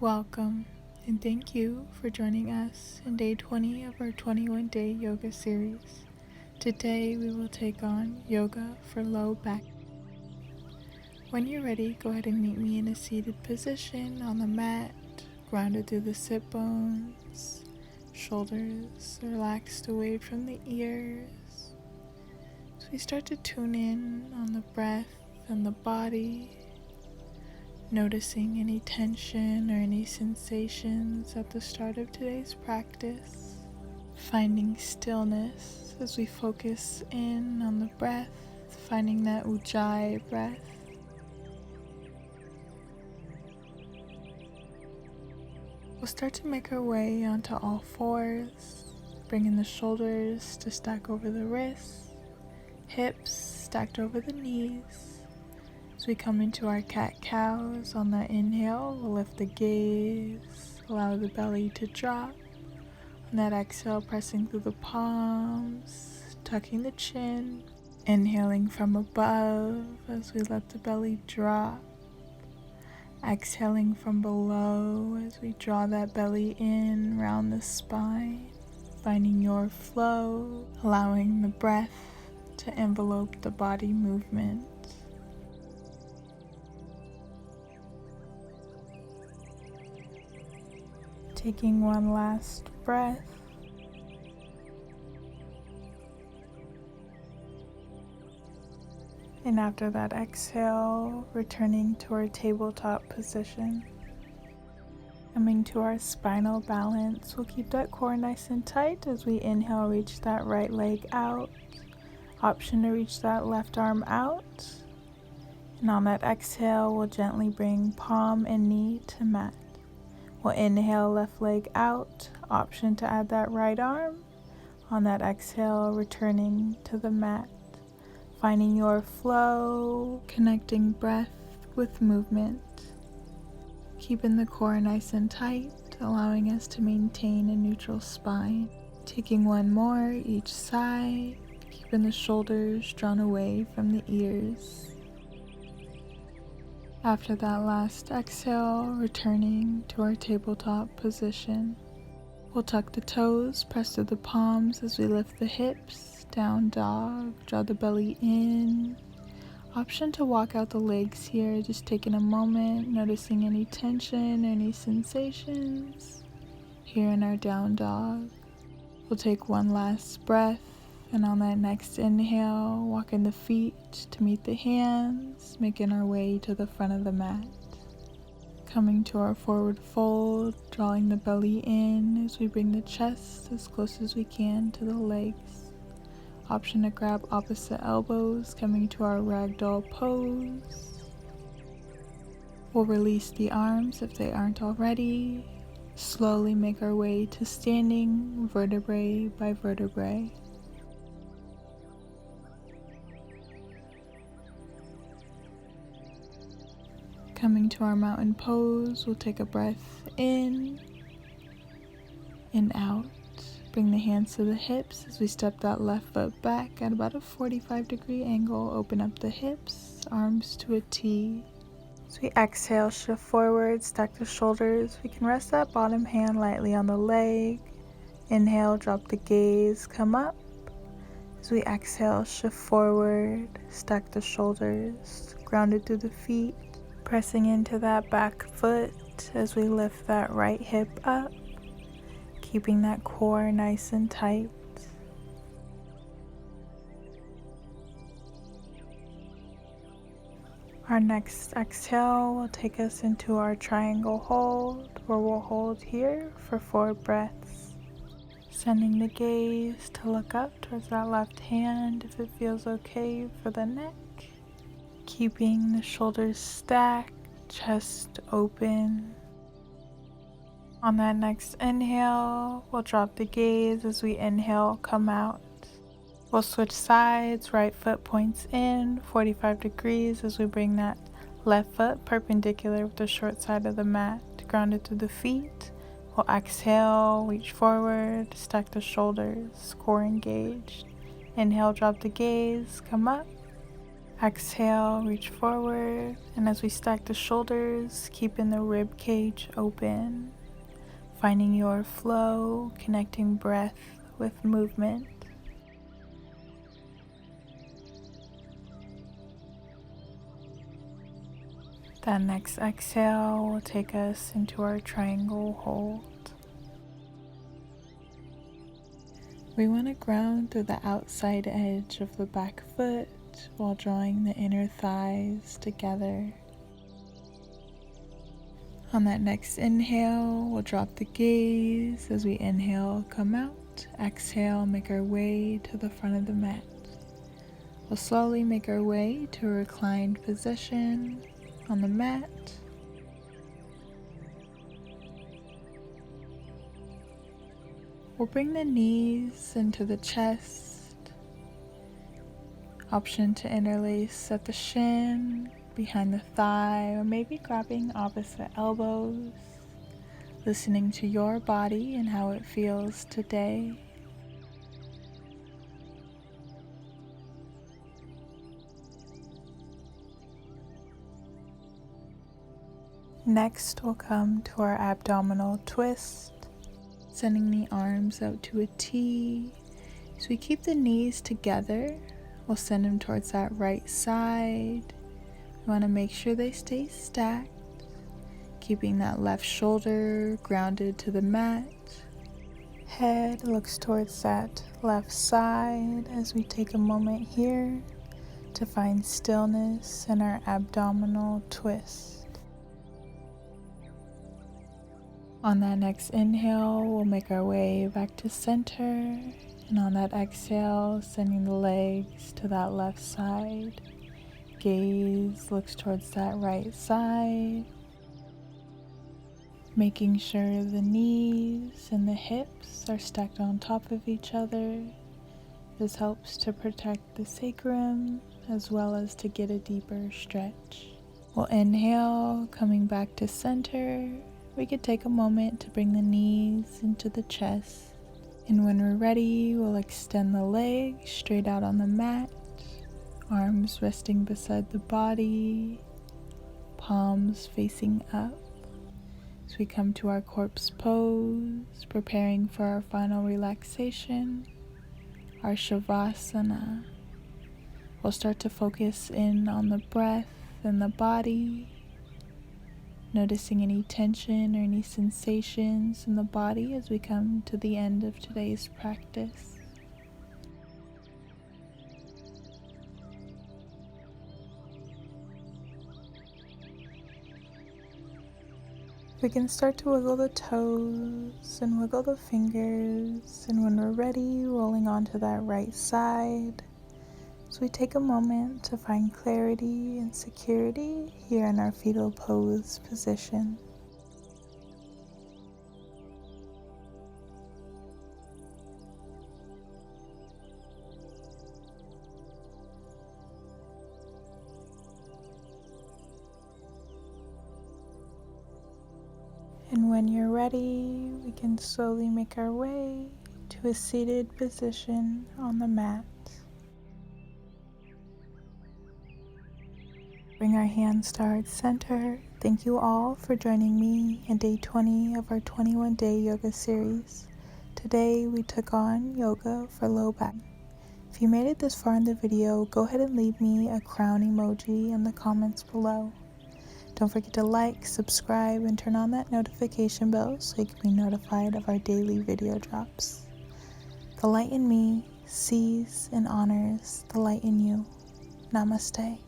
Welcome, and thank you for joining us in day 20 of our 21-day yoga series. Today we will take on yoga for low back. When you're ready, go ahead and meet me in a seated position on the mat, grounded through the sit bones, shoulders relaxed away from the ears. So we start to tune in on the breath and the body, noticing any tension or any sensations at the start of today's practice. Finding stillness as we focus in on the breath, finding that ujjayi breath. We'll start to make our way onto all fours, bringing the shoulders to stack over the wrists, hips stacked over the knees. As we come into our cat-cows, on that inhale, we'll lift the gaze, allow the belly to drop. On that exhale, pressing through the palms, tucking the chin. Inhaling from above as we let the belly drop. Exhaling from below as we draw that belly in round the spine. Finding your flow, allowing the breath to envelope the body movement. Taking one last breath. And after that exhale, returning to our tabletop position. Coming to our spinal balance, we'll keep that core nice and tight as we inhale, reach that right leg out. Option to reach that left arm out. And on that exhale, we'll gently bring palm and knee to mat. We'll inhale, left leg out, option to add that right arm. On that exhale, returning to the mat. Finding your flow, connecting breath with movement. Keeping the core nice and tight, allowing us to maintain a neutral spine. Taking one more each side, keeping the shoulders drawn away from the ears. After that last exhale, returning to our tabletop position. We'll tuck the toes, press through the palms as we lift the hips, down dog, draw the belly in. Option to walk out the legs here, just taking a moment, noticing any tension, any sensations. Here in our down dog, we'll take one last breath. And on that next inhale, walking the feet to meet the hands, making our way to the front of the mat. Coming to our forward fold, drawing the belly in as we bring the chest as close as we can to the legs. Option to grab opposite elbows, coming to our ragdoll pose. We'll release the arms if they aren't already. Slowly make our way to standing, vertebrae by vertebrae. Coming to our mountain pose, we'll take a breath in and out. Bring the hands to the hips as we step that left foot back at about a 45-degree angle. Open up the hips, arms to a T. As we exhale, shift forward, stack the shoulders. We can rest that bottom hand lightly on the leg. Inhale, drop the gaze, come up. As we exhale, shift forward, stack the shoulders, grounded through the feet. Pressing into that back foot as we lift that right hip up, keeping that core nice and tight. Our next exhale will take us into our triangle hold, where we'll hold here for 4 breaths. Sending the gaze to look up towards that left hand if it feels okay for the neck. Keeping the shoulders stacked, chest open. On that next inhale, we'll drop the gaze as we inhale, come out. We'll switch sides, right foot points in, 45 degrees as we bring that left foot perpendicular with the short side of the mat, grounded through the feet. We'll exhale, reach forward, stack the shoulders, core engaged. Inhale, drop the gaze, come up. Exhale, reach forward, and as we stack the shoulders, keeping the rib cage open, finding your flow, connecting breath with movement. That next exhale will take us into our triangle hold. We want to ground through the outside edge of the back foot while drawing the inner thighs together. On that next inhale, we'll drop the gaze. As we inhale, come out. Exhale, make our way to the front of the mat. We'll slowly make our way to a reclined position on the mat. We'll bring the knees into the chest. Option to interlace at the shin, behind the thigh, or maybe grabbing opposite elbows, listening to your body and how it feels today. Next, we'll come to our abdominal twist, sending the arms out to a T. So we keep the knees together. We'll send them towards that right side. We want to make sure they stay stacked, keeping that left shoulder grounded to the mat. Head looks towards that left side as we take a moment here to find stillness in our abdominal twist. On that next inhale, we'll make our way back to center, and on that exhale, sending the legs to that left side. Gaze looks towards that right side, making sure the knees and the hips are stacked on top of each other. This helps to protect the sacrum as well as to get a deeper stretch. We'll inhale, coming back to center. We could take a moment to bring the knees into the chest. And when we're ready, we'll extend the legs straight out on the mat, arms resting beside the body, palms facing up. As we come to our corpse pose, preparing for our final relaxation, our Shavasana. We'll start to focus in on the breath and the body, noticing any tension or any sensations in the body as we come to the end of today's practice. We can start to wiggle the toes and wiggle the fingers, and when we're ready, rolling onto that right side. So we take a moment to find clarity and security here in our fetal pose position. And when you're ready, we can slowly make our way to a seated position on the mat. Bring our hands to our center. Thank you all for joining me in day 20 of our 21-day yoga series. Today we took on yoga for low back. If you made it this far in the video, go ahead and leave me a crown emoji in the comments below. Don't forget to like, subscribe, and turn on that notification bell so you can be notified of our daily video drops. The light in me sees and honors the light in you. Namaste.